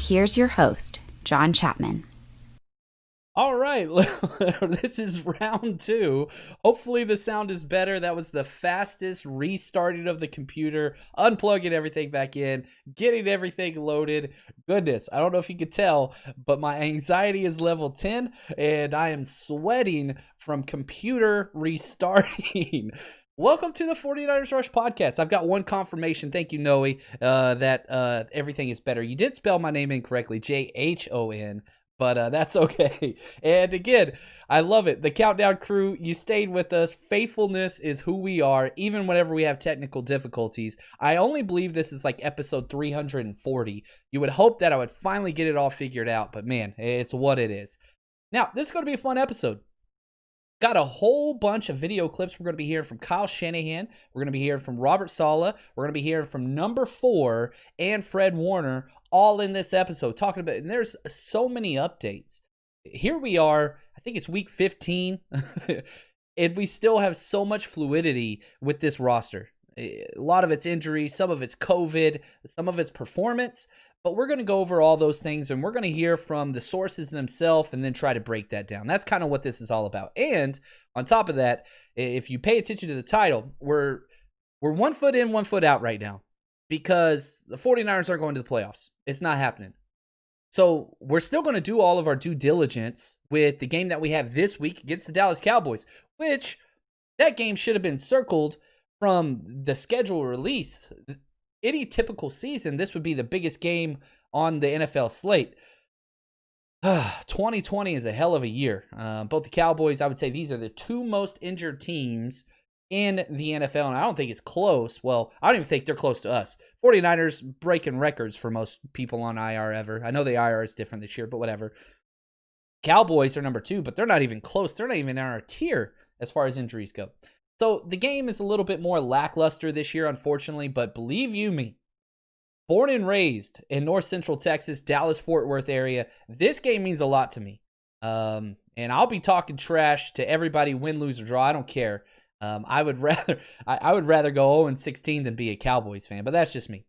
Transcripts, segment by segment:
here's your host, John Chapman. All right, this is round two. Hopefully the sound is better. That was the fastest restarting of the computer, unplugging everything back in, getting everything loaded. Goodness, I don't know if you could tell, but my anxiety is level 10, and I am sweating from computer restarting. Welcome to the 49ers Rush podcast. I've got one confirmation. Thank you, Noe, that everything is better. You did spell my name incorrectly, Jhon. But that's okay. And again, I love it. The Countdown crew, you stayed with us. Faithfulness is who we are, even whenever we have technical difficulties. I only believe this is like episode 340. You would hope that I would finally get it all figured out, but man, it's what it is. Now, this is going to be a fun episode. Got a whole bunch of video clips. We're going to be hearing from Kyle Shanahan. We're going to be hearing from Robert Saleh. We're going to be hearing from number 4 and Fred Warner, all in this episode talking about, and there's so many updates. Here we are, I think it's week 15, and we still have so much fluidity with this roster. A lot of it's injury, some of it's COVID, some of it's performance, but we're going to go over all those things, and we're going to hear from the sources themselves and then try to break that down. That's kind of what this is all about. And on top of that, if you pay attention to the title, we're 1 foot in, 1 foot out right now, because the 49ers aren't going to the playoffs. It's not happening. So we're still going to do all of our due diligence with the game that we have this week against the Dallas Cowboys, which that game should have been circled from the schedule release. Any typical season, this would be the biggest game on the NFL slate. 2020 is a hell of a year. Both the Cowboys, I would say these are the two most injured teams in the NFL, and I don't think it's close. Well, I don't even think they're close to us. 49ers breaking records for most people on IR ever. I know the IR is different this year, but whatever. Cowboys are number 2, but they're not even close. They're not even in our tier as far as injuries go. So the game is a little bit more lackluster this year, unfortunately, but believe you me, born and raised in North Central Texas, Dallas-Fort Worth area, this game means a lot to me. And I'll be talking trash to everybody, win, lose, or draw. I don't care. I would rather go 0-16 than be a Cowboys fan, but that's just me.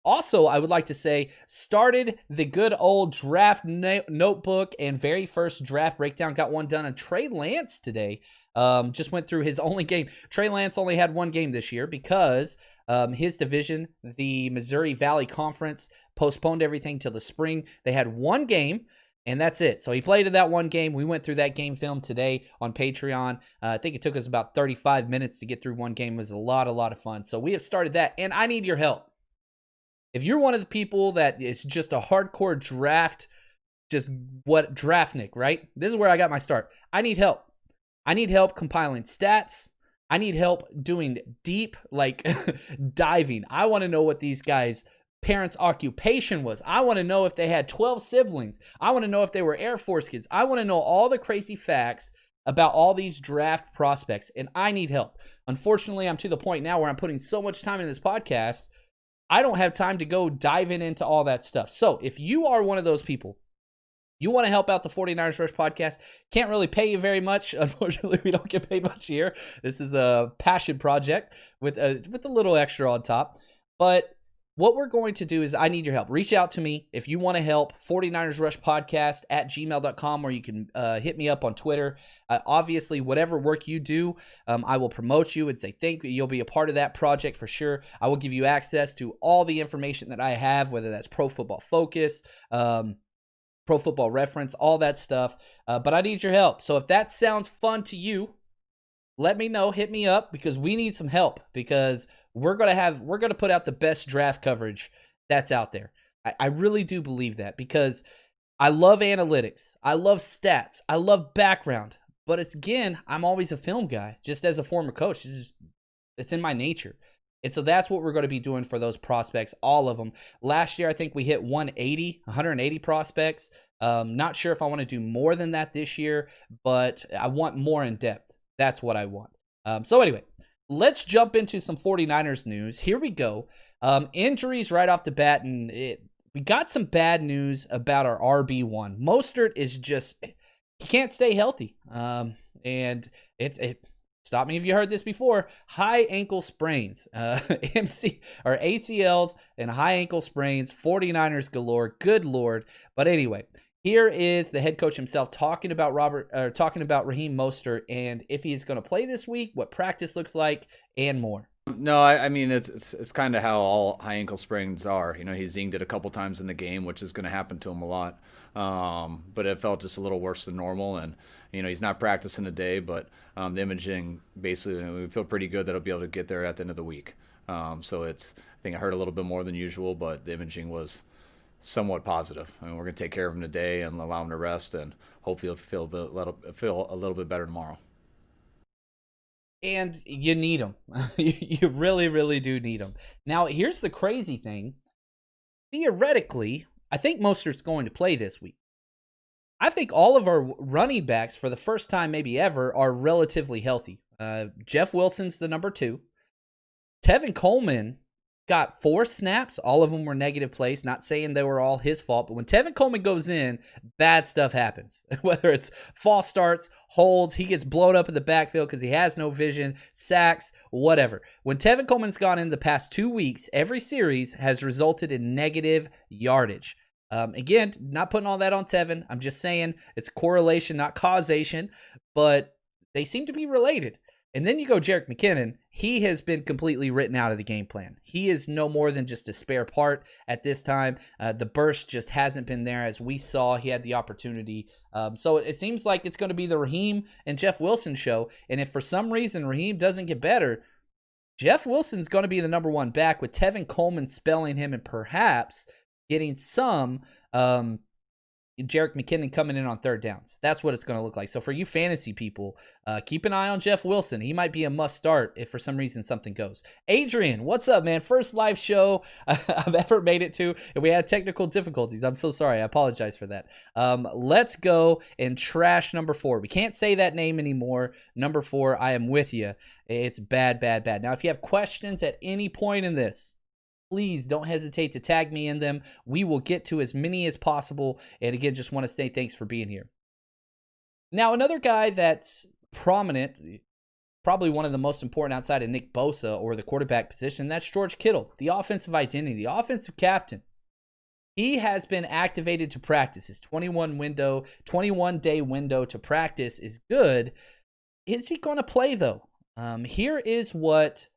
Also, I would like to say, started the good old draft notebook and very first draft breakdown. Got one done on Trey Lance today. Just went through his only game. Trey Lance only had one game this year because his division, the Missouri Valley Conference, postponed everything till the spring. They had one game, and that's it. So he played in that one game. We went through that game film today on Patreon. I think it took us about 35 minutes to get through one game. It was a lot of fun. So we have started that, and I need your help. If you're one of the people that is just a hardcore draft, draftnik, right? This is where I got my start. I need help. I need help compiling stats. I need help doing deep, diving. I want to know what these guys' parents' occupation was. I want to know if they had 12 siblings. I want to know if they were Air Force kids. I want to know all the crazy facts about all these draft prospects, and I need help. Unfortunately, I'm to the point now where I'm putting so much time in this podcast, I don't have time to go diving into all that stuff. So if you are one of those people, you want to help out the 49ers Rush podcast, can't really pay you very much. Unfortunately, we don't get paid much here. This is a passion project with a little extra on top. But what we're going to do is I need your help. Reach out to me if you want to help. 49ers Rush Podcast at gmail.com, or you can hit me up on Twitter. Obviously, whatever work you do, I will promote you and say thank you. You'll be a part of that project for sure. I will give you access to all the information that I have, whether that's Pro Football Focus, Pro Football Reference, all that stuff. But I need your help. So if that sounds fun to you, let me know. Hit me up, because we need some help, because we're gonna put out the best draft coverage that's out there. I really do believe that, because I love analytics, I love stats, I love background, but I'm always a film guy. Just as a former coach, it's in my nature. And so that's what we're going to be doing for those prospects, all of them. Last year, I think we hit 180 prospects. Not sure if I want to do more than that this year, but I want more in depth. That's what I want. So anyway, let's jump into some 49ers news. Here we go. Injuries right off the bat, and we got some bad news about our RB1. Mostert is he can't stay healthy. And stop me if you heard this before, high ankle sprains, ACLs and high ankle sprains, 49ers galore, good Lord. But anyway, here is the head coach himself talking about Raheem Mostert and if he's going to play this week, what practice looks like, and more. No, I mean it's kind of how all high ankle sprains are. You know, he zinged it a couple times in the game, which is going to happen to him a lot. But it felt just a little worse than normal, and you know he's not practicing today. But the imaging basically, we feel pretty good that he'll be able to get there at the end of the week. So I think I hurt a little bit more than usual, but the imaging was somewhat positive. I mean, we're going to take care of him today and allow him to rest, and hopefully he'll feel a little bit better tomorrow. And you need them. You really, really do need them. Now, here's the crazy thing. Theoretically, I think Mostert's going to play this week. I think all of our running backs, for the first time maybe ever, are relatively healthy. Jeff Wilson's the number 2. Tevin Coleman got 4 snaps. All of them were negative plays. Not saying they were all his fault, but when Tevin Coleman goes in, bad stuff happens. Whether it's false starts, holds, he gets blown up in the backfield because he has no vision, sacks, whatever. When Tevin Coleman's gone in the past 2 weeks, every series has resulted in negative yardage. Again, not putting all that on Tevin. I'm just saying it's correlation, not causation, but they seem to be related. And then you go Jerick McKinnon. He has been completely written out of the game plan. He is no more than just a spare part at this time. The burst just hasn't been there as we saw. He had the opportunity. So it seems like it's going to be the Raheem and Jeff Wilson show. And if for some reason Raheem doesn't get better, Jeff Wilson's going to be the number 1 back with Tevin Coleman spelling him and perhaps getting some Jerick McKinnon coming in on third downs. That's what it's going to look like. So for you fantasy people, keep an eye on Jeff Wilson. He might be a must start if for some reason something goes. Adrian, what's up, man? First live show I've ever made it to, and we had technical difficulties. I'm so sorry. I apologize for that. Let's go and trash number 4. We can't say that name anymore. Number 4, I am with you. It's bad, bad, bad. Now, if you have questions at any point in this, please don't hesitate to tag me in them. We will get to as many as possible. And again, just want to say thanks for being here. Now, another guy that's prominent, probably one of the most important outside of Nick Bosa or the quarterback position, that's George Kittle, the offensive identity, the offensive captain. He has been activated to practice. His 21-day window to practice is good. Is he going to play, though? Here is what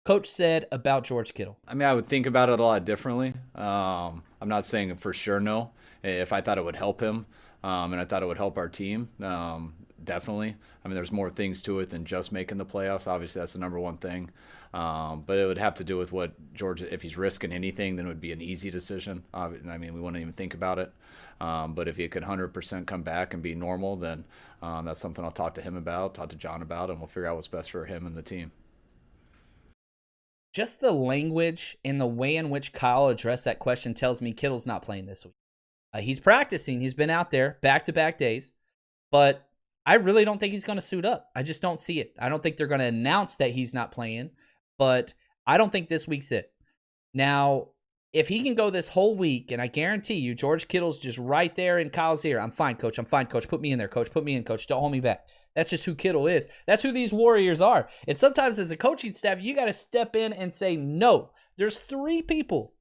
Coach said about George Kittle. I mean, I would think about it a lot differently. I'm not saying for sure no. If I thought it would help him, and I thought it would help our team, definitely. I mean, there's more things to it than just making the playoffs. Obviously, that's the number 1 thing. But it would have to do with what George, if he's risking anything, then it would be an easy decision. I mean, we wouldn't even think about it. But if he could 100% come back and be normal, then that's something I'll talk to him about, talk to John about, and we'll figure out what's best for him and the team. Just the language and the way in which Kyle addressed that question tells me Kittle's not playing this week. He's practicing. He's been out there back-to-back days. But I really don't think he's going to suit up. I just don't see it. I don't think they're going to announce that he's not playing. But I don't think this week's it. Now, if he can go this whole week, and I guarantee you, George Kittle's just right there in Kyle's ear. I'm fine, Coach. I'm fine, Coach. Put me in there, Coach. Put me in, Coach. Don't hold me back. That's just who Kittle is. That's who these Warriors are. And sometimes as a coaching staff, you got to step in and say, no, there's 3 people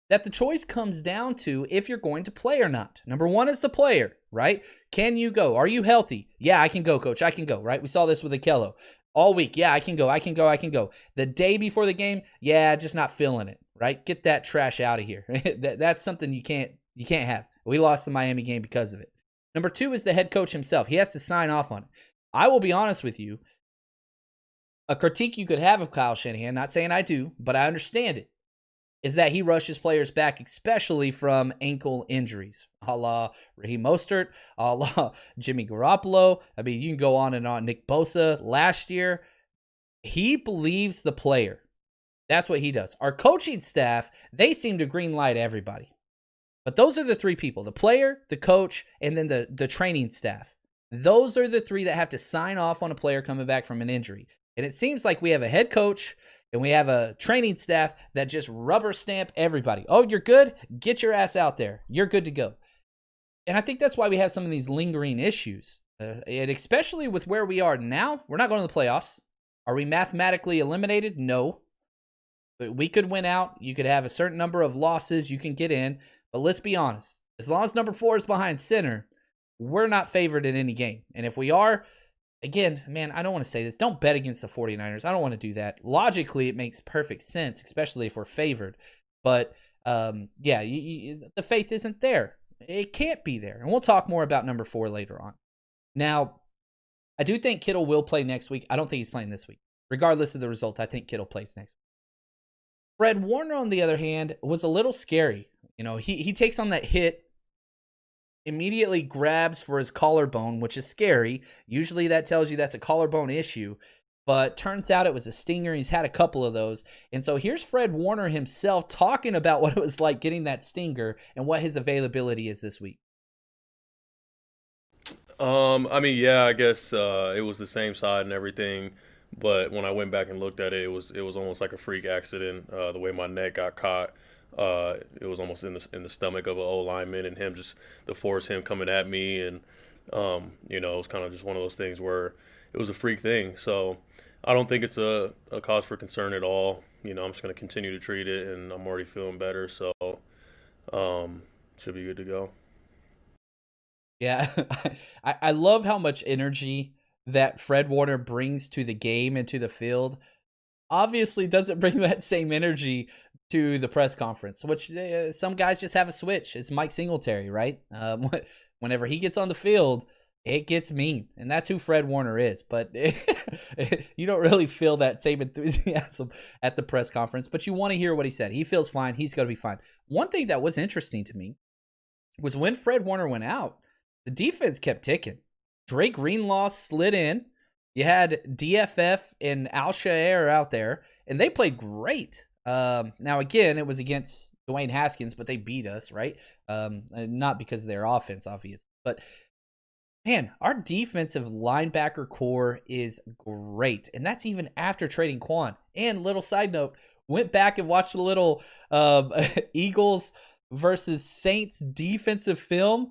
that the choice comes down to if you're going to play or not. Number 1 is the player, right? Can you go? Are you healthy? Yeah, I can go, Coach. I can go, right? We saw this with Akello. All week, yeah, I can go. The day before the game, yeah, just not feeling it, right? Get that trash out of here. That's something you can't have. We lost the Miami game because of it. Number 2 is the head coach himself. He has to sign off on it. I will be honest with you. A critique you could have of Kyle Shanahan, not saying I do, but I understand it, is that he rushes players back, especially from ankle injuries, a la Raheem Mostert, a la Jimmy Garoppolo. I mean, you can go on and on. Nick Bosa last year. He believes the player. That's what he does. Our coaching staff, they seem to green light everybody. But those are the 3 people, the player, the coach, and then the training staff. Those are the 3 that have to sign off on a player coming back from an injury. And it seems like we have a head coach and we have a training staff that just rubber stamp everybody. Oh, you're good? Get your ass out there. You're good to go. And I think that's why we have some of these lingering issues. And especially with where we are now, we're not going to the playoffs. Are we mathematically eliminated? No. But we could win out. You could have a certain number of losses. You can get in. But let's be honest. As long as number 4 is behind center, we're not favored in any game. And if we are, again, man, I don't want to say this. Don't bet against the 49ers. I don't want to do that. Logically, it makes perfect sense, especially if we're favored. But, the faith isn't there. It can't be there. And we'll talk more about number 4 later on. Now, I do think Kittle will play next week. I don't think he's playing this week. Regardless of the result, I think Kittle plays next week. Fred Warner, on the other hand, was a little scary. He takes on that hit, immediately grabs for his collarbone, which is scary. Usually that tells you that's a collarbone issue, but turns out it was a stinger. He's had a couple of those. And so here's Fred Warner himself talking about what it was like getting that stinger and what his availability is this week. I guess it was the same side and everything, but when I went back and looked at it, it was almost like a freak accident. The way my neck got caught, it was almost in the stomach of an O lineman, and the force him coming at me, and it was kind of just one of those things where it was a freak thing. So I don't think it's a cause for concern at all. I'm just going to continue to treat it, and I'm already feeling better, so should be good to go. Yeah, I love how much energy that Fred Warner brings to the game and to the field. Obviously doesn't bring that same energy to the press conference, which some guys just have a switch. It's Mike Singletary, right? Whenever he gets on the field, it gets mean, and that's who Fred Warner is. But you don't really feel that same enthusiasm at the press conference, but you want to hear what he said. He feels fine. He's going to be fine. One thing that was interesting to me was when Fred Warner went out, the defense kept ticking. Drake Greenlaw slid in. You had DFF and Al-Shaair out there, and they played great. Now, again, it was against Dwayne Haskins, but they beat us, right? Not because of their offense, obviously. But, man, our defensive linebacker core is great, and that's even after trading Quan. And little side note, went back and watched a little Eagles versus Saints defensive film.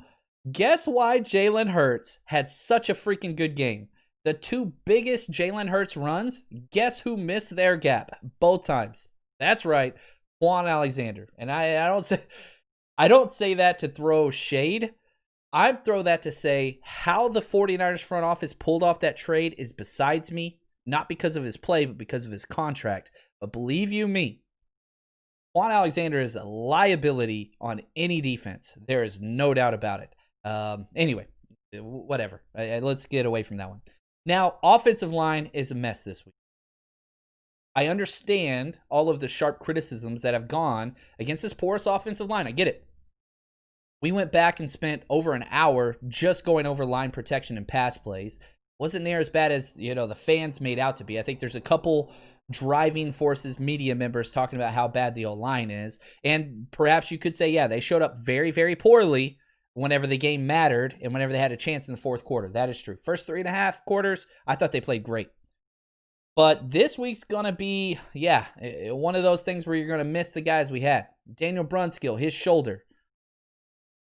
Guess why Jalen Hurts had such a freaking good game? The 2 biggest Jalen Hurts runs, guess who missed their gap both times? That's right, Quan Alexander. And I don't say that to throw shade. I throw that to say how the 49ers front office pulled off that trade is besides me, not because of his play, but because of his contract. But believe you me, Quan Alexander is a liability on any defense. There is no doubt about it. Anyway, whatever. Let's get away from that one. Now, offensive line is a mess this week. I understand all of the sharp criticisms that have gone against this porous offensive line. I get it. We went back and spent over an hour just going over line protection and pass plays. Wasn't near as bad as, the fans made out to be. I think there's a couple driving forces media members talking about how bad the O-line is. And perhaps you could say, yeah, they showed up very, very poorly whenever the game mattered and whenever they had a chance in the fourth quarter. That is true. First 3.5 quarters, I thought they played great. But this week's going to be, one of those things where you're going to miss the guys we had. Daniel Brunskill, his shoulder.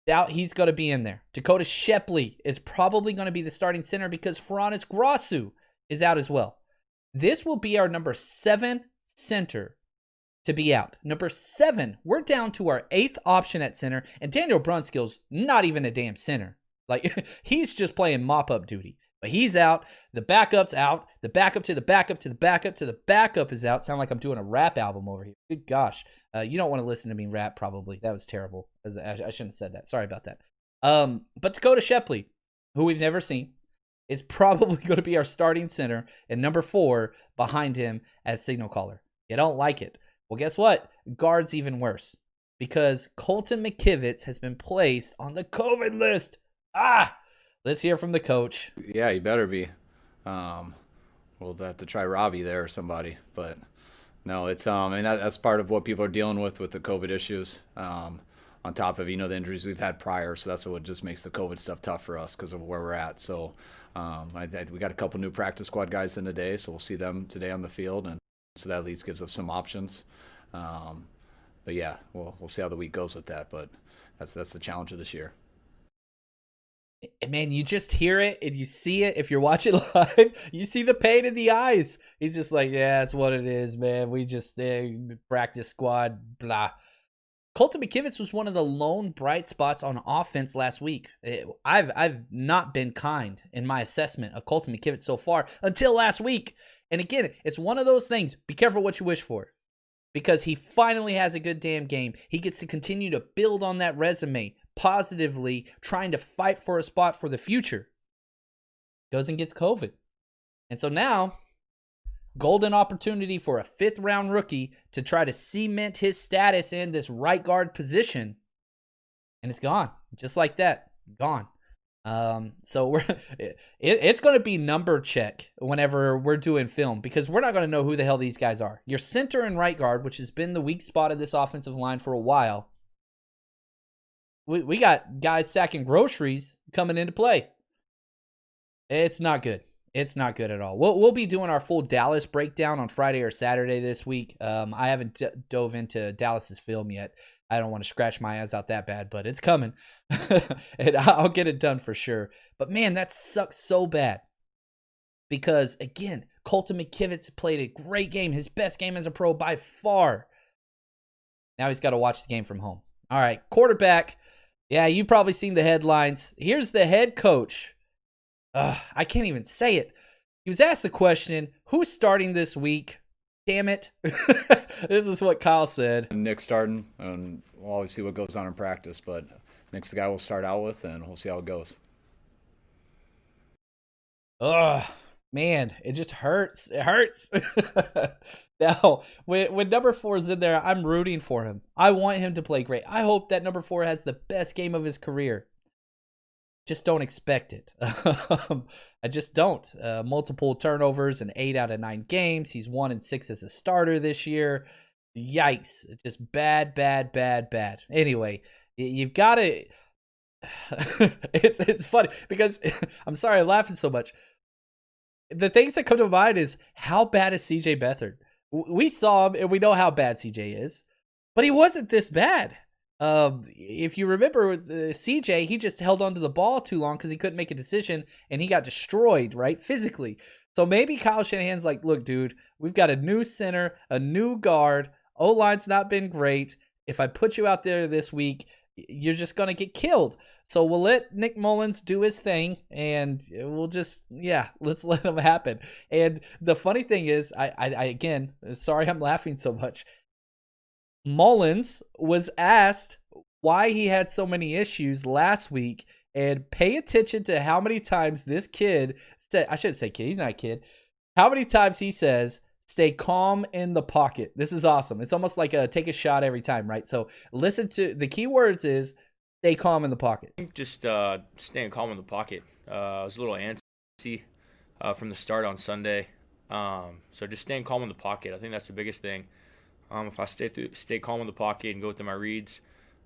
Doubt he's going to be in there. Dakota Shepley is probably going to be the starting center because Faranis Grasu is out as well. This will be our number 7 center to be out. Number 7, we're down to our 8th option at center, and Daniel Brunskill's not even a damn center. Like, he's just playing mop-up duty. But he's out. The backup's out. The backup to the backup to the backup to the backup is out. Sound like I'm doing a rap album over here. Good gosh. You don't want to listen to me rap, probably. That was terrible. I shouldn't have said that. Sorry about that. But Dakota Shepley, who we've never seen, is probably going to be our starting center, and number 4 behind him as signal caller. You don't like it. Well, guess what? Guard's even worse because Colton McKivitz has been placed on the COVID list. Let's hear from the coach. Yeah, he better be. We'll have to try Robbie there or somebody. But no, it's that's part of what people are dealing with the COVID issues. On top of the injuries we've had prior, so that's what just makes the COVID stuff tough for us because of where we're at. So we got a couple new practice squad guys in today, so we'll see them today on the field, and so that at least gives us some options. But yeah, we'll see how the week goes with that. But that's the challenge of this year. Man, you just hear it and you see it. If you're watching live, you see the pain in the eyes. He's just like, yeah, that's what it is, man. We just practice squad, blah. Colton McKivitz was one of the lone bright spots on offense last week. I've not been kind in my assessment of Colton McKivitz so far until last week. And again, it's one of those things. Be careful what you wish for, because he finally has a good damn game. He gets to continue to build on that resume positively, trying to fight for a spot for the future. Goes and gets COVID. And so now, golden opportunity for a 5th-round rookie to try to cement his status in this right guard position. And it's gone. Just like that. Gone. So it's going to be number check whenever we're doing film, because we're not going to know who the hell these guys are. Your center and right guard, which has been the weak spot of this offensive line for a while. We got guys sacking groceries coming into play. It's not good. It's not good at all. We'll be doing our full Dallas breakdown on Friday or Saturday this week. I haven't dove into Dallas's film yet. I don't want to scratch my eyes out that bad, but it's coming. And I'll get it done for sure. But man, that sucks so bad. Because again, Colton McKivitz played a great game. His best game as a pro by far. Now he's got to watch the game from home. All right, quarterback. Yeah, you've probably seen the headlines. Here's the head coach. I can't even say it. He was asked the question, who's starting this week? Damn it. This is what Kyle said. Nick's starting, and we'll always see what goes on in practice, but Nick's the guy we'll start out with, and we'll see how it goes. Man, it just hurts. It hurts. Now, when number 4 is in there, I'm rooting for him. I want him to play great. I hope that number 4 has the best game of his career. Just don't expect it. I just don't. Multiple turnovers in 8 out of 9 games. He's 1-6 as a starter this year. Yikes. Just bad. Anyway, you've got to... It's funny because I'm sorry I'm laughing so much. The things that come to mind is, how bad is CJ Beathard? We saw him and we know how bad CJ is, but he wasn't this bad. If you remember with CJ, he just held onto the ball too long because he couldn't make a decision and he got destroyed, right? Physically. So maybe Kyle Shanahan's like, look, dude, we've got a new center, a new guard. O-line's not been great. If I put you out there this week, you're just going to get killed. So we'll let Nick Mullins do his thing, and we'll just, let's let him happen. And the funny thing is, I again, sorry I'm laughing so much. Mullins was asked why he had so many issues last week, and pay attention to how many times this kid said, I shouldn't say kid, he's not a kid. How many times he says, stay calm in the pocket. This is awesome. It's almost like a take a shot every time, right? So listen to the key words is stay calm in the pocket. Just staying calm in the pocket. I was a little antsy from the start on Sunday. So just staying calm in the pocket. I think that's the biggest thing. If I stay calm in the pocket and go through my reads,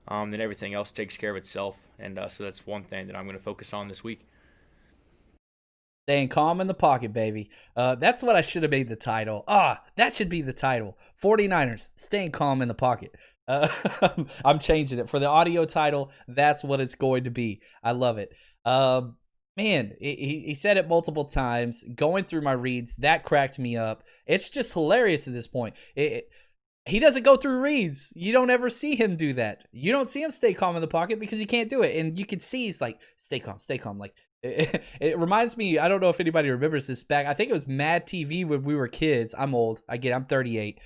then everything else takes care of itself. And so that's one thing that I'm going to focus on this week. Staying calm in the pocket, baby. That's what I should have made the title. That should be the title. 49ers, staying calm in the pocket. I'm changing it. For the audio title, that's what it's going to be. I love it. Man, he said it multiple times. Going through my reads, that cracked me up. It's just hilarious at this point. He doesn't go through reads. You don't ever see him do that. You don't see him stay calm in the pocket because he can't do it. And you can see he's like, stay calm. Like, it reminds me, I don't know if anybody remembers this back. I think it was Mad TV when we were kids. I'm old. I'm 38.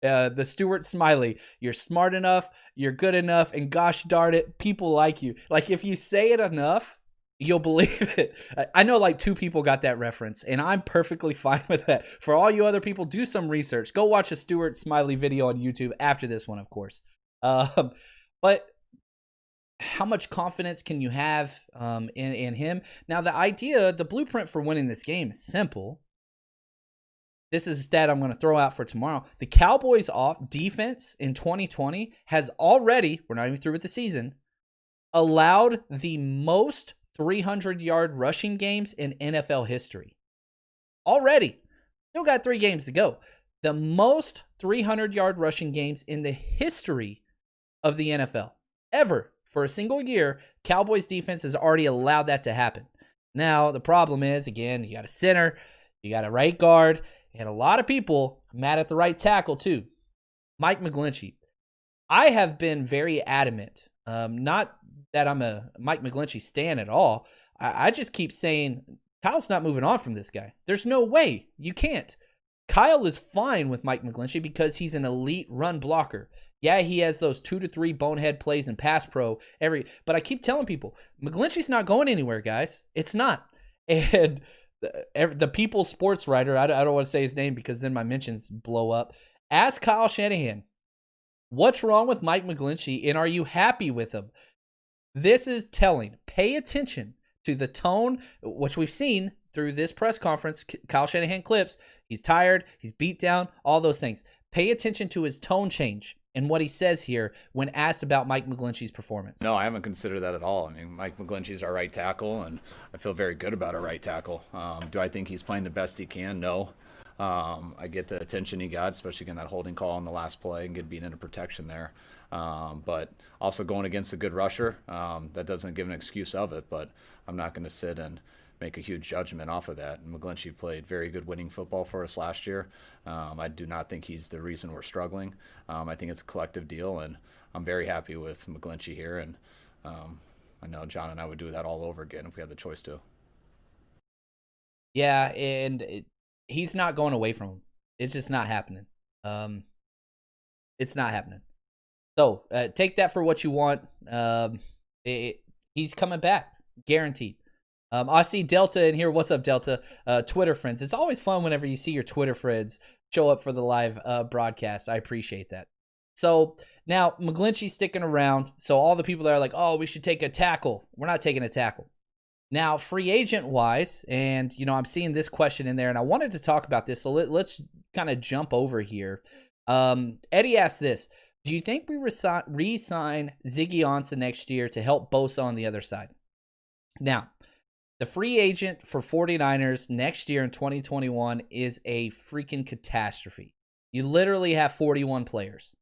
The Stuart Smiley. You're smart enough. You're good enough. And gosh darn it, people like you. Like, if you say it enough, you'll believe it. I know like 2 people got that reference, and I'm perfectly fine with that. For all you other people, do some research. Go watch a Stuart Smiley video on YouTube after this one, of course. But how much confidence can you have in him? Now, the blueprint for winning this game is simple. This is a stat I'm going to throw out for tomorrow. The Cowboys' defense in 2020 has already, we're not even through with the season, allowed the most 300-yard rushing games in NFL history. Already. Still got 3 games to go. The most 300-yard rushing games in the history of the NFL. Ever. for a single year, Cowboys defense has already allowed that to happen. Now, the problem is, again, you got a center, you got a right guard, and a lot of people mad at the right tackle too. Mike McGlinchey. I have been very adamant, not that I'm a Mike McGlinchey stan at all. I just keep saying, Kyle's not moving on from this guy. There's no way. You can't. Kyle is fine with Mike McGlinchey because he's an elite run blocker. Yeah, he has those 2 to 3 bonehead plays in pass pro but I keep telling people, McGlinchey's not going anywhere, guys. It's not. And the People's sports writer, I don't want to say his name because then my mentions blow up, ask Kyle Shanahan, what's wrong with Mike McGlinchey and are you happy with him? This is telling. Pay attention to the tone, which we've seen through this press conference, Kyle Shanahan clips. He's tired, he's beat down, all those things. Pay attention to his tone change and what he says here when asked about Mike McGlinchey's performance. No, I haven't considered that at all. I mean, Mike McGlinchey's our right tackle, and I feel very good about our right tackle. Do I think he's playing the best he can? No. I get the attention he got, especially getting that holding call on the last play and being into protection there. But also going against a good rusher, that doesn't give an excuse of it, but I'm not going to sit and make a huge judgment off of that. And McGlinchey played very good winning football for us last year. I do not think he's the reason we're struggling. I think it's a collective deal, and I'm very happy with McGlinchey here. And I know John and I would do that all over again if we had the choice to. Yeah, and he's not going away from him. It's just not happening. It's not happening. So take that for what you want. He's coming back, guaranteed. I see Delta in here. What's up, Delta? Twitter friends. It's always fun whenever you see your Twitter friends show up for the live broadcast. I appreciate that. So now McGlinchey's sticking around. So all the people that are like, oh, we should take a tackle. We're not taking a tackle. Now, free agent wise, and I'm seeing this question in there, and I wanted to talk about this. So let's kind of jump over here. Eddie asked this. Do you think we re-sign Ziggy Ansah next year to help Bosa on the other side? Now, the free agent for 49ers next year in 2021 is a freaking catastrophe. You literally have 41 players.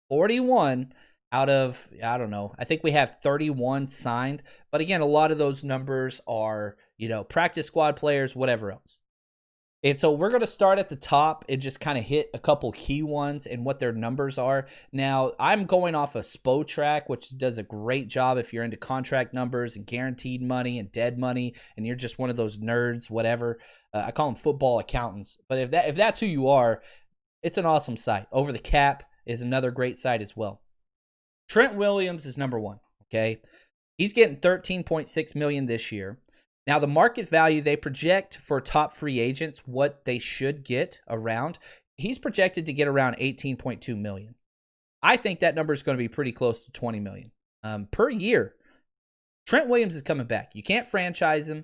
41 out of, I don't know, I think we have 31 signed. But again, a lot of those numbers are, practice squad players, whatever else. And so we're going to start at the top and just kind of hit a couple key ones and what their numbers are. Now, I'm going off a SPO track, which does a great job if you're into contract numbers and guaranteed money and dead money, and you're just one of those nerds, whatever. I call them football accountants. But if that's who you are, it's an awesome site. Over the Cap is another great site as well. Trent Williams is number one, okay? He's getting $13.6 million this year. Now, the market value they project for top free agents, what they should get around, he's projected to get around $18.2 million. I think that number is going to be pretty close to $20 million per year. Trent Williams is coming back. You can't franchise him.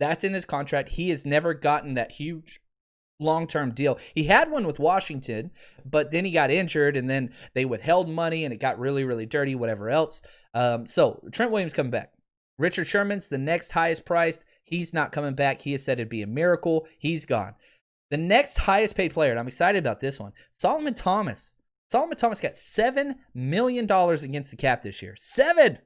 That's in his contract. He has never gotten that huge long-term deal. He had one with Washington, but then he got injured, and then they withheld money, and it got really, really dirty, whatever else. So Trent Williams coming back. Richard Sherman's the next highest priced. He's not coming back. He has said it'd be a miracle. He's gone. The next highest paid player, and I'm excited about this one, Solomon Thomas. Solomon Thomas got $7 million against the cap this year. 7!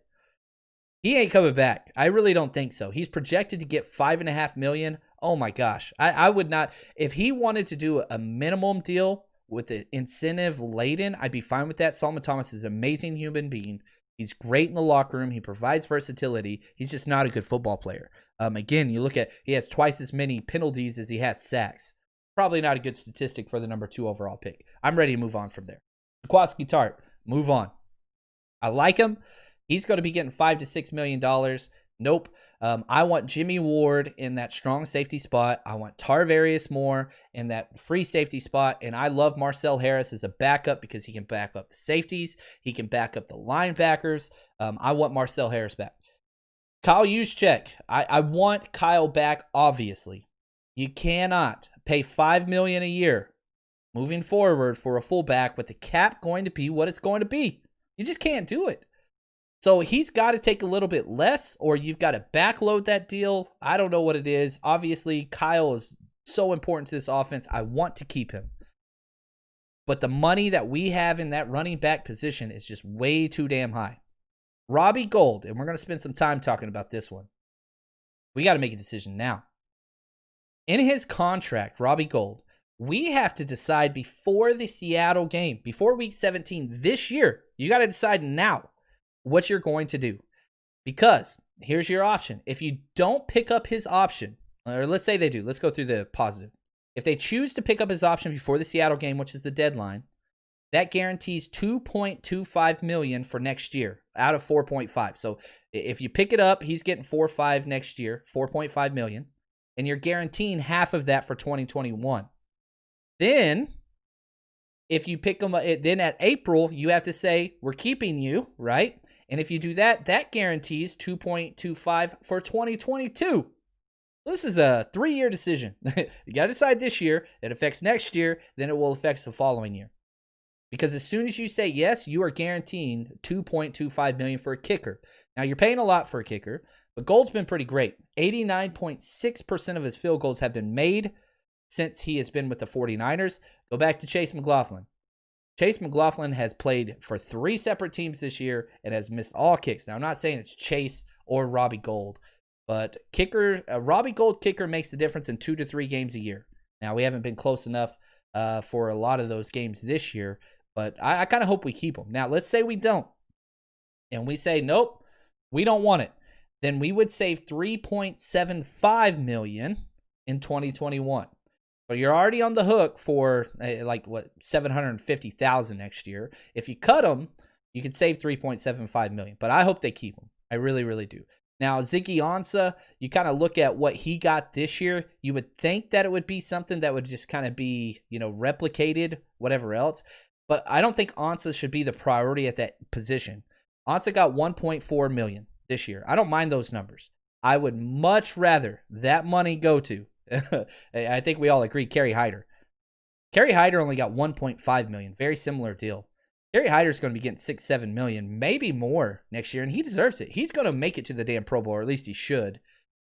He ain't coming back. I really don't think so. He's projected to get $5.5 million. Oh my gosh. I would not. If he wanted to do a minimum deal with the incentive laden, I'd be fine with that. Solomon Thomas is an amazing human being. He's great in the locker room. He provides versatility. He's just not a good football player. Again, you look at, he has twice as many penalties as he has sacks. Probably not a good statistic for the number 2 overall pick. I'm ready to move on from there. Jaquiski Tartt, move on. I like him. He's going to be getting $5 to $6 million. Nope. I want Jimmy Ward in that strong safety spot. I want Tarvarius Moore in that free safety spot. And I love Marcel Harris as a backup because he can back up the safeties. He can back up the linebackers. I want Marcel Harris back. Kyle Juszczyk. I want Kyle back, obviously. You cannot pay $5 million a year moving forward for a fullback with the cap going to be what it's going to be. You just can't do it. So he's got to take a little bit less, or you've got to backload that deal. I don't know what it is. Obviously, Kyle is so important to this offense. I want to keep him. But the money that we have in that running back position is just way too damn high. Robbie Gould, and we're going to spend some time talking about this one. We got to make a decision now. In his contract, Robbie Gould, we have to decide before the Seattle game, before week 17 this year. You got to decide now what you're going to do. Because here's your option. If you don't pick up his option, or let's say they do, let's go through the positive. If they choose to pick up his option before the Seattle game, which is the deadline, that guarantees $2.25 million for next year out of 4.5. So if you pick it up, he's getting 4.5 next year, 4.5 million, and you're guaranteeing half of that for 2021. Then, if you pick them up, then at April, you have to say, we're keeping you, right? And if you do that, that guarantees 2.25 for 2022. This is a 3-year decision. You got to decide this year. It affects next year. Then it will affect the following year. Because as soon as you say yes, you are guaranteeing $2.25 million for a kicker. Now, you're paying a lot for a kicker, but Gould's been pretty great. 89.6% of his field goals have been made since he has been with the 49ers. Go back to Chase McLaughlin. Chase McLaughlin has played for 3 separate teams this year and has missed all kicks. Now, I'm not saying it's Chase or Robbie Gould, but Robbie Gould kicker makes the difference in 2 to 3 games a year. Now, we haven't been close enough for a lot of those games this year, but I kind of hope we keep him. Now, let's say we don't, and we say, nope, we don't want it. Then we would save $3.75 million in 2021. So you're already on the hook for $750,000 next year. If you cut them, you could save $3.75 million. But I hope they keep him. I really, really do. Now, Ziggy Ansah, you kind of look at what he got this year. You would think that it would be something that would just kind of be, replicated, whatever else. But I don't think Ansah should be the priority at that position. Ansah got $1.4 million this year. I don't mind those numbers. I would much rather that money go to, I think we all agree, Kerry Hyder. Kerry Hyder only got $1.5 million. Very similar deal. Kerry Hyder's going to be getting $6-7 million, maybe more next year, and he deserves it. He's going to make it to the damn Pro Bowl, or at least he should.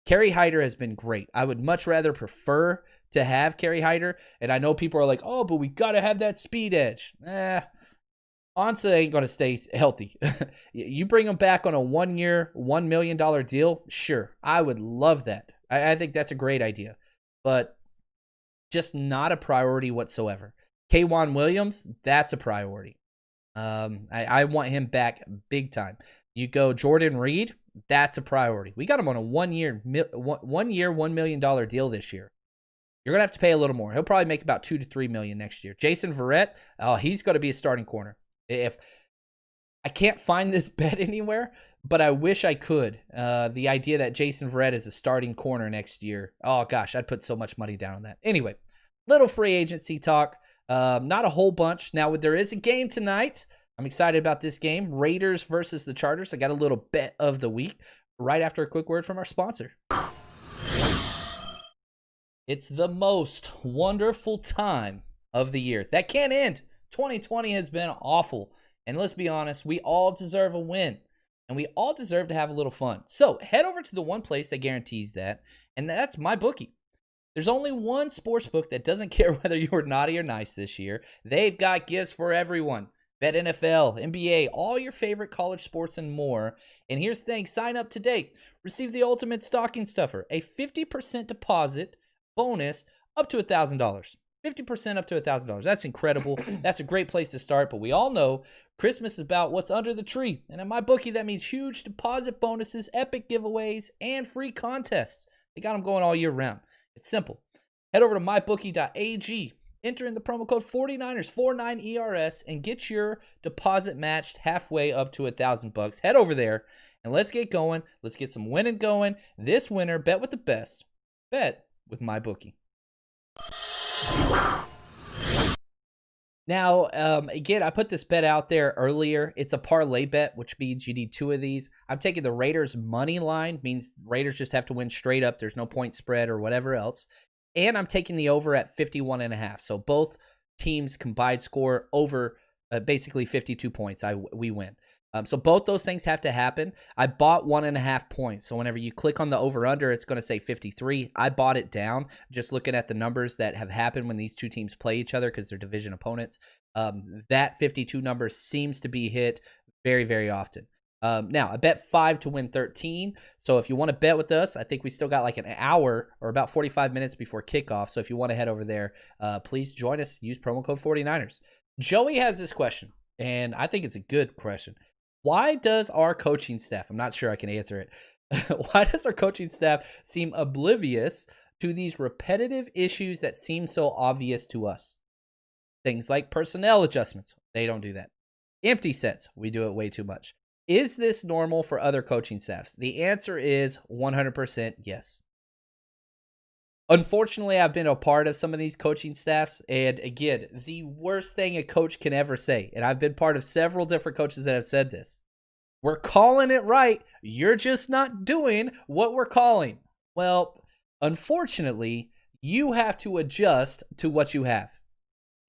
Kerry Hyder has been great. I would much rather prefer to have Kerry Hyder, and I know people are like, oh, but we got to have that speed edge. Ansah ain't going to stay healthy. You bring him back on a 1-year, $1 million deal, sure. I would love that. I think that's a great idea, but just not a priority whatsoever. K'Wan Williams, that's a priority. I want him back big time. You go Jordan Reed, that's a priority. We got him on a 1-year, $1 million deal this year. You're going to have to pay a little more. He'll probably make about $2 to $3 million next year. Jason Verrett, he's going to be a starting corner. If I can't find this bet anywhere, but I wish I could. The idea that Jason Verrett is a starting corner next year, oh gosh, I'd put so much money down on that. Anyway, little free agency talk. Not a whole bunch. Now, there is a game tonight. I'm excited about this game. Raiders versus the Chargers. I got a little bet of the week right after a quick word from our sponsor. It's the most wonderful time of the year. That can't end. 2020 has been awful. And let's be honest, we all deserve a win. And we all deserve to have a little fun. So head over to the one place that guarantees that, and that's MyBookie. There's only one sports book that doesn't care whether you were naughty or nice this year. They've got gifts for everyone. Bet NFL, NBA, all your favorite college sports and more. And here's the thing, sign up today. Receive the ultimate stocking stuffer, a 50% deposit bonus up to $1,000. 50% up to $1,000. That's incredible. That's a great place to start. But we all know Christmas is about what's under the tree. And in MyBookie, that means huge deposit bonuses, epic giveaways, and free contests. They got them going all year round. It's simple. Head over to mybookie.ag. Enter in the promo code 49ers, 49ERS, and get your deposit matched halfway up to $1,000. Head over there and let's get going. Let's get some winning going. This winter, bet with the best. Bet with MyBookie. Now, again, I put this bet out there earlier. It's a parlay bet, which means you need 2 of these. I'm taking the Raiders money line, means Raiders just have to win straight up. There's no point spread or whatever else. And I'm taking the over at 51.5. So both teams combined score over basically 52 points. We win. So both those things have to happen. I bought 1.5 points. So whenever you click on the over-under, it's going to say 53. I bought it down, just looking at the numbers that have happened when these two teams play each other because they're division opponents. That 52 number seems to be hit very, very often. Now, I bet 5 to win 13. So if you want to bet with us, I think we still got like an hour or about 45 minutes before kickoff. So if you want to head over there, please join us. Use promo code 49ers. Joey has this question, and I think it's a good question. Why does our coaching staff, I'm not sure I can answer it, why does our coaching staff seem oblivious to these repetitive issues that seem so obvious to us? Things like personnel adjustments. They don't do that. Empty sets. We do it way too much. Is this normal for other coaching staffs? The answer is 100% yes. Unfortunately, I've been a part of some of these coaching staffs, and again, the worst thing a coach can ever say, and I've been part of several different coaches that have said this, we're calling it right, you're just not doing what we're calling. Well, unfortunately, you have to adjust to what you have.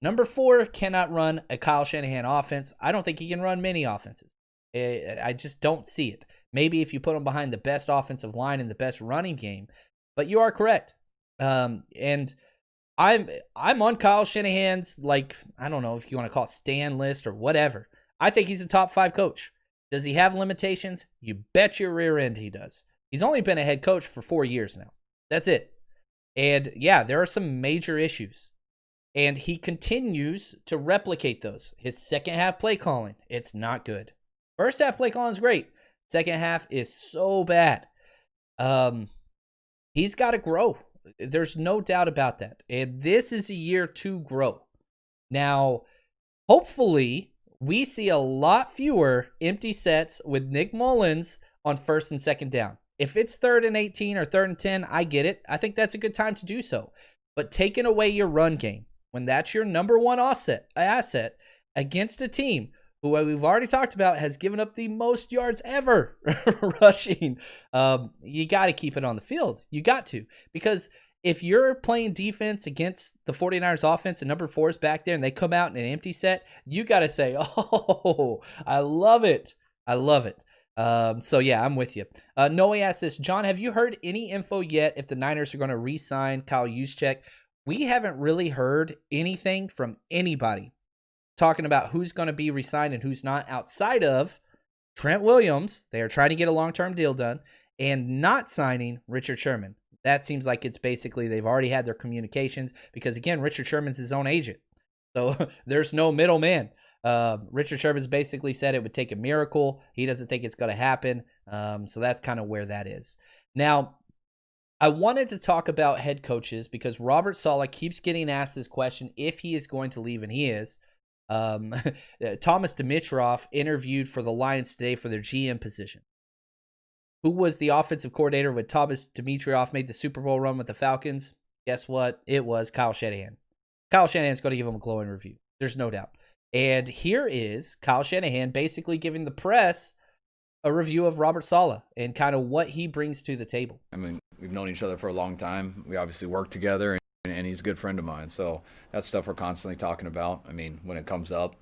Number 4 cannot run a Kyle Shanahan offense. I don't think he can run many offenses. I just don't see it. Maybe if you put him behind the best offensive line and the best running game, but you are correct. And I'm on Kyle Shanahan's, like, I don't know if you want to call it stan list or whatever. I think he's a top 5 coach. Does he have limitations? You bet your rear end he does. He's only been a head coach for 4 years now. That's it. And yeah, there are some major issues. And he continues to replicate those. His second half play calling, it's not good. First half play calling is great. Second half is so bad. He's got to grow. There's no doubt about that. And this is a year to grow. Now, hopefully, we see a lot fewer empty sets with Nick Mullins on first and second down. If it's 3rd and 18 or 3rd and 10, I get it. I think that's a good time to do so. But taking away your run game, when that's your number one asset against a team who we've already talked about has given up the most yards ever rushing, you got to keep it on the field. You got to. Because if you're playing defense against the 49ers offense and number 4 is back there and they come out in an empty set, you got to say, oh, I love it. I love it. So, yeah, I'm with you. Noe asks this, John, have you heard any info yet if the Niners are going to re-sign Kyle Juszczyk? We haven't really heard anything from anybody talking about who's going to be re-signed and who's not outside of Trent Williams. They are trying to get a long-term deal done and not signing Richard Sherman. That seems like it's basically they've already had their communications because, again, Richard Sherman's his own agent. So there's no middleman. Richard Sherman's basically said it would take a miracle. He doesn't think it's going to happen. So that's kind of where that is. Now, I wanted to talk about head coaches because Robert Saleh keeps getting asked this question if he is going to leave, and he is. Thomas Dimitroff interviewed for the Lions today for their GM position. Who was the offensive coordinator when Thomas Dimitroff made the Super Bowl run with the Falcons? Guess what? It was Kyle Shanahan. Kyle Shanahan's going to give him a glowing review. There's no doubt. And here is Kyle Shanahan basically giving the press a review of Robert Saleh and kind of what he brings to the table. I mean, we've known each other for a long time. We obviously work together, and he's a good friend of mine. So that's stuff we're constantly talking about. I mean, when it comes up,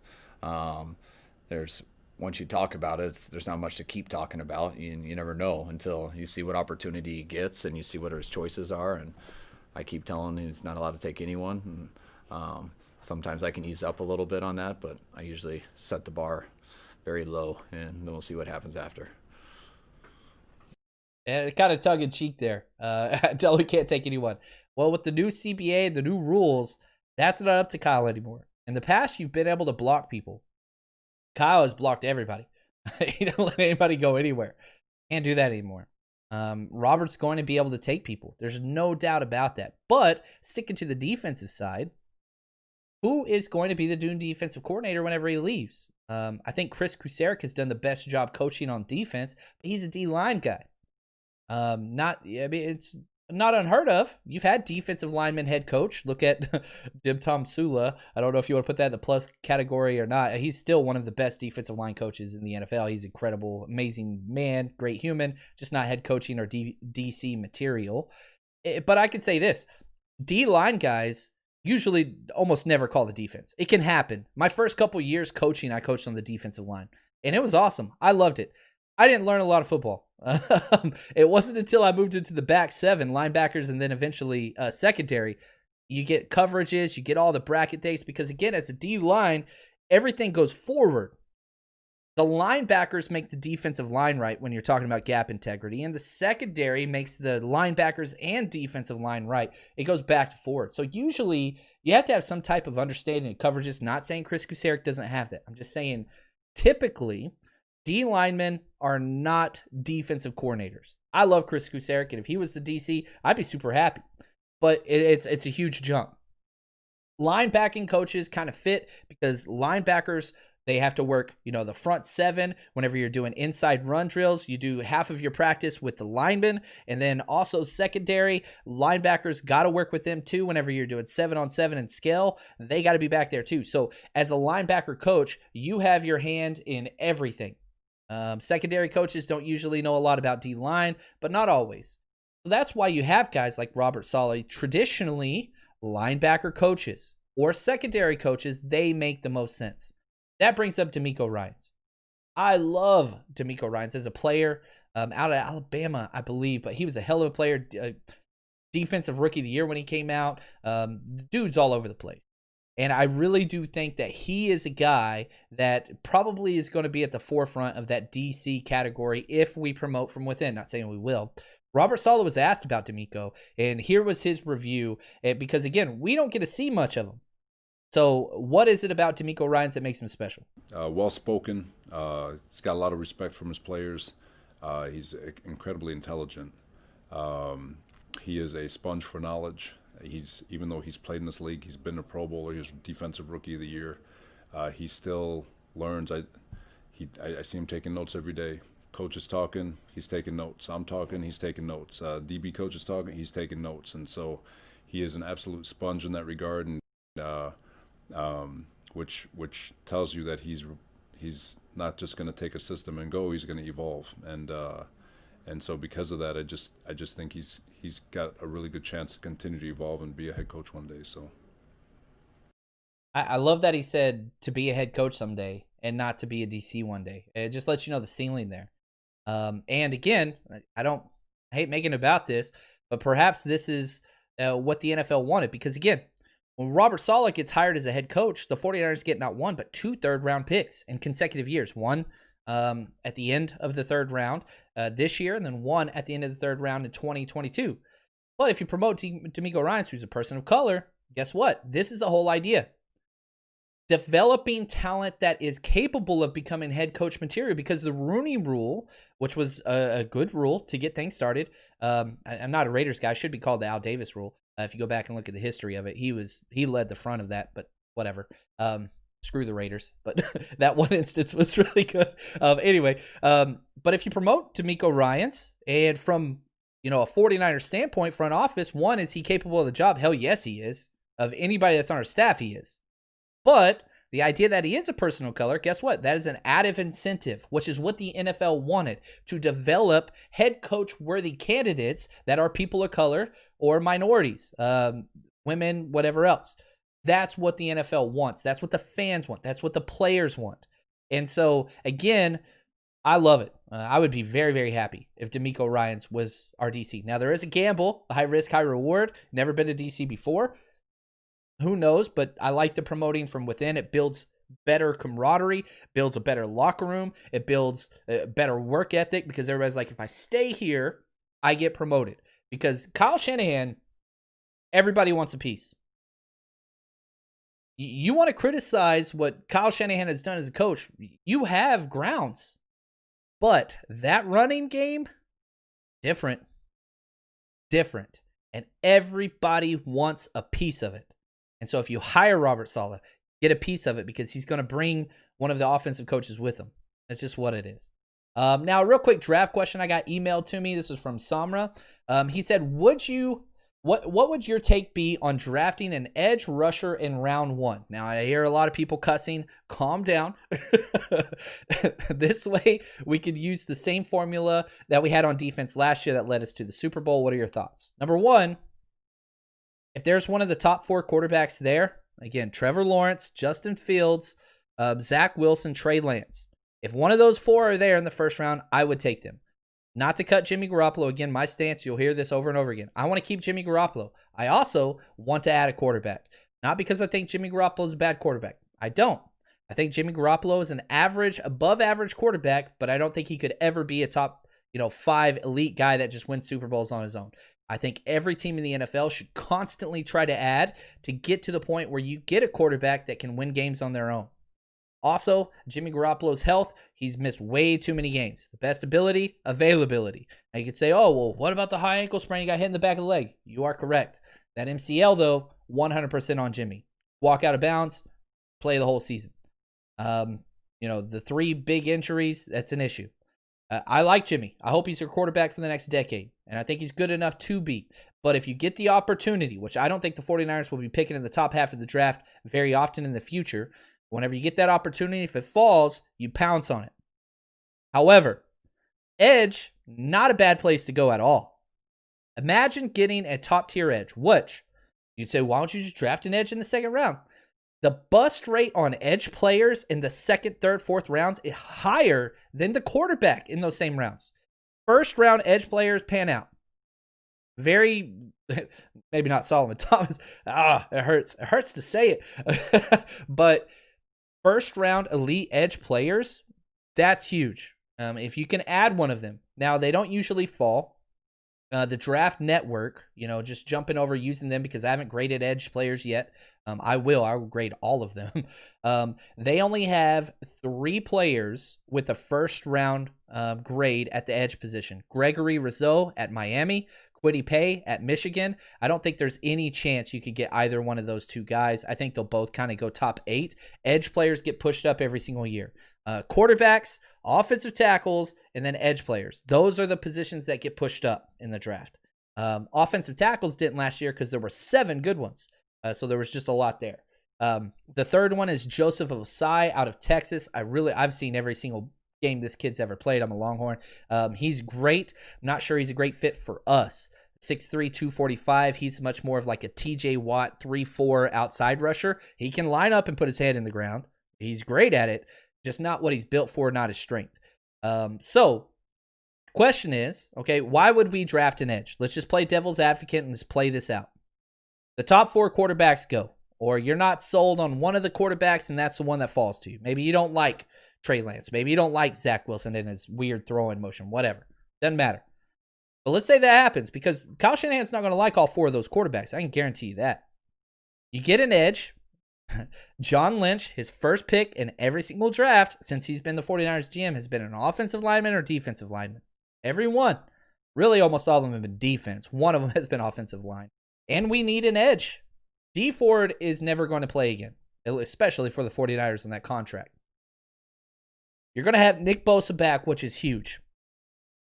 once you talk about it, there's not much to keep talking about. You never know until you see what opportunity he gets and you see what his choices are. And I keep telling him he's not allowed to take anyone. And sometimes I can ease up a little bit on that, but I usually set the bar very low, and then we'll see what happens after. And kind of tongue-in-cheek there. Tell he can't take anyone. Well, with the new CBA, the new rules, that's not up to Kyle anymore. In the past, you've been able to block people. Kyle has blocked everybody. He don't let anybody go anywhere. Can't do that anymore. Robert's going to be able to take people. There's no doubt about that. But sticking to the defensive side, who is going to be the new defensive coordinator whenever he leaves? I think Chris Kusarik has done the best job coaching on defense, but he's a D-line guy. It's not unheard of. You've had defensive lineman head coach. Look at Tom Sula. I don't know if you want to put that in the plus category or not. He's still one of the best defensive line coaches in the NFL. He's incredible, amazing man, great human, just not head coaching or DC material. But I can say this, D-line guys usually almost never call the defense. It can happen. My first couple years coaching, I coached on the defensive line, and it was awesome. I loved it. I didn't learn a lot of football. It wasn't until I moved into the back 7, linebackers, and then eventually secondary. You get coverages, you get all the bracket dates, because again, as a D-line, everything goes forward. The linebackers make the defensive line right when you're talking about gap integrity, and the secondary makes the linebackers and defensive line right. It goes back to forward. So usually you have to have some type of understanding of coverages. Not saying Chris Kusarek doesn't have that. I'm just saying typically D linemen are not defensive coordinators. I love Chris Kusarek, and if he was the DC, I'd be super happy. But it's a huge jump. Linebacking coaches kind of fit because linebackers, they have to work, the front seven. Whenever you're doing inside run drills, you do half of your practice with the linemen. And then also secondary, linebackers got to work with them too. Whenever you're doing 7-on-7 and scale, they got to be back there too. So as a linebacker coach, you have your hand in everything. Secondary coaches don't usually know a lot about D-line, but not always. So that's why you have guys like Robert Saleh, traditionally linebacker coaches or secondary coaches. They make the most sense. That brings up DeMeco Ryans. I love DeMeco Ryans as a player out of Alabama, I believe, but he was a hell of a player. Defensive Rookie of the Year when he came out. The dude's all over the place. And I really do think that he is a guy that probably is going to be at the forefront of that DC category if we promote from within. Not saying we will. Robert Saleh was asked about DeMeco, and here was his review, because, again, we don't get to see much of him. So what is it about DeMeco Ryans that makes him special? Well-spoken. He's got a lot of respect from his players. He's incredibly intelligent. He is a sponge for knowledge. Even though he's played in this league, he's been a Pro Bowler, he was Defensive Rookie of the Year. He still learns. I see him taking notes every day. Coach is talking, he's taking notes. I'm talking, he's taking notes. DB coach is talking, he's taking notes. And so he is an absolute sponge in that regard, and which tells you that he's not just going to take a system and go. He's going to evolve. And so because of that, I just think he's got a really good chance to continue to evolve and be a head coach one day. So I love that he said to be a head coach someday and not to be a DC one day. It just lets you know the ceiling there. And again, I hate making about this, but perhaps this is what the NFL wanted, because again, when Robert Saleh gets hired as a head coach, the 49ers get not one, but 2 third-round picks in consecutive years. One at the end of the third round this year, and then one at the end of the third round in 2022. But if you promote DeMeco Ryans, who's a person of color, guess what? This is the whole idea. Developing talent that is capable of becoming head coach material, because the Rooney Rule, which was a good rule to get things started, I'm not a Raiders guy, it should be called the Al Davis Rule. If you go back and look at the history of it, he led the front of that, but whatever. Screw the Raiders, but that one instance was really good. Anyway, but if you promote DeMeco Ryans, and from a 49er standpoint, front office, one, is he capable of the job? Hell yes, he is. Of anybody that's on our staff, he is. But the idea that he is a person of color, guess what? That is an added incentive, which is what the NFL wanted, to develop head coach worthy candidates that are people of color or minorities, women, whatever else. That's what the NFL wants. That's what the fans want. That's what the players want. And so, again, I love it. I would be very, very happy if DeMeco Ryans was our DC. Now, there is a gamble, a high risk, high reward. Never been to DC before. Who knows? But I like the promoting from within. It builds better camaraderie, builds a better locker room. It builds a better work ethic, because everybody's like, if I stay here, I get promoted. Because Kyle Shanahan, everybody wants a piece. You want to criticize what Kyle Shanahan has done as a coach, you have grounds. But that running game, different. And everybody wants a piece of it. And so if you hire Robert Saleh, get a piece of it, because he's going to bring one of the offensive coaches with him. That's just what it is. Now, a real quick draft question I got emailed to me. This was from Samra. He said, what would your take be on drafting an edge rusher in round 1? Now, I hear a lot of people cussing. Calm down. This way, we could use the same formula that we had on defense last year that led us to the Super Bowl. What are your thoughts? Number 1, if there's one of the top 4 quarterbacks there, again, Trevor Lawrence, Justin Fields, Zach Wilson, Trey Lance. If one of those 4 are there in the first round, I would take them. Not to cut Jimmy Garoppolo. Again, my stance, you'll hear this over and over again. I want to keep Jimmy Garoppolo. I also want to add a quarterback. Not because I think Jimmy Garoppolo is a bad quarterback. I don't. I think Jimmy Garoppolo is an average, above average quarterback, but I don't think he could ever be a top, 5 elite guy that just wins Super Bowls on his own. I think every team in the NFL should constantly try to add to get to the point where you get a quarterback that can win games on their own. Also, Jimmy Garoppolo's health, he's missed way too many games. The best ability, availability. Now you could say, oh, well, what about the high ankle sprain he got hit in the back of the leg? You are correct. That MCL, though, 100% on Jimmy. Walk out of bounds, play the whole season. The 3 big injuries, that's an issue. I like Jimmy. I hope he's your quarterback for the next decade, and I think he's good enough to be. But if you get the opportunity, which I don't think the 49ers will be picking in the top half of the draft very often in the future, whenever you get that opportunity, if it falls, you pounce on it. However, edge, not a bad place to go at all. Imagine getting a top-tier edge, which you'd say, why don't you just draft an edge in the second round? The bust rate on edge players in the second, third, fourth rounds is higher than the quarterback in those same rounds. First round edge players pan out. Very, maybe not Solomon Thomas. It hurts. It hurts to say it. But first round elite edge players, that's huge. If you can add one of them. Now, they don't usually fall. The Draft Network, just jumping over using them because I haven't graded edge players yet. I will grade all of them. They only have 3 players with a first round grade at the edge position. Gregory Rizzo at Miami, Kwity Paye at Michigan. I don't think there's any chance you could get either one of those 2 guys. I think they'll both kind of go top 8. Edge players get pushed up every single year. Quarterbacks, offensive tackles, and then edge players. Those are the positions that get pushed up in the draft. Offensive tackles didn't last year because there were 7 good ones. So there was just a lot there. The third one is Joseph Osai out of Texas. I've seen every single game this kid's ever played. I'm a Longhorn. He's great. I'm not sure he's a great fit for us. 6'3", 245. He's much more of like a TJ Watt 3-4 outside rusher. He can line up and put his head in the ground. He's great at it. Just not what he's built for, not his strength. So, question is, okay, why would we draft an edge? Let's just play devil's advocate and just play this out. The top 4 quarterbacks go, or you're not sold on one of the quarterbacks and that's the one that falls to you. Maybe you don't like Trey Lance. Maybe you don't like Zach Wilson and his weird throwing motion, whatever. Doesn't matter. But let's say that happens because Kyle Shanahan's not going to like all 4 of those quarterbacks. I can guarantee you that. You get an edge. John Lynch, his first pick in every single draft since he's been the 49ers GM has been an offensive lineman or defensive lineman. Every one. Really, almost all of them have been defense. One of them has been offensive line. And we need an edge. Dee Ford is never going to play again, especially for the 49ers on that contract. You're going to have Nick Bosa back, which is huge.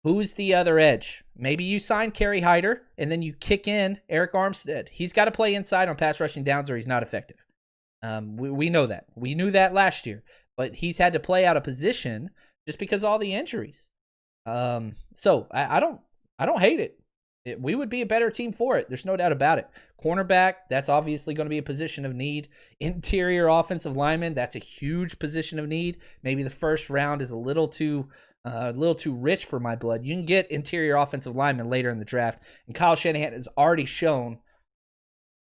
Who's the other edge? Maybe you sign Kerry Hyder, and then you kick in Eric Armstead. He's got to play inside on pass rushing downs or he's not effective. We know that. We knew that last year. But he's had to play out of position just because of all the injuries. So I don't hate it. We would be a better team for it. There's no doubt about it. Cornerback, that's obviously going to be a position of need. Interior offensive lineman, that's a huge position of need. Maybe the first round is a little too rich for my blood. You can get interior offensive linemen later in the draft. And Kyle Shanahan has already shown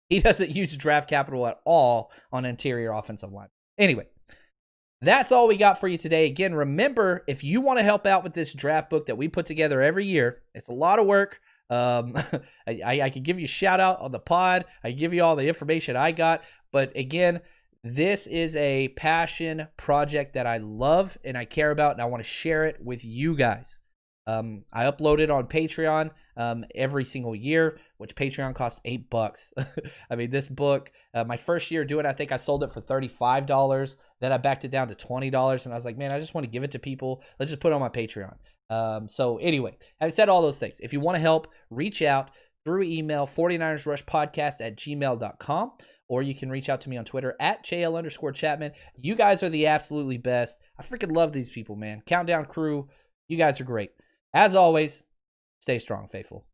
he doesn't use draft capital at all on interior offensive line. Anyway, that's all we got for you today. Again, remember, if you want to help out with this draft book that we put together every year, it's a lot of work. I could give you a shout out on the pod. I give you all the information I got. But again, this is a passion project that I love and I care about, and I want to share it with you guys. I upload it on Patreon every single year, which Patreon costs $8. I mean, this book, my first year doing it, I think I sold it for $35. Then I backed it down to $20, and I was like, man, I just want to give it to people. Let's just put it on my Patreon. So anyway, having said all those things, if you want to help, reach out through email, 49ersrushpodcast@gmail.com, or you can reach out to me on Twitter @JL_Chapman. You guys are the absolutely best. I freaking love these people, man. Countdown crew, you guys are great. As always, stay strong, faithful.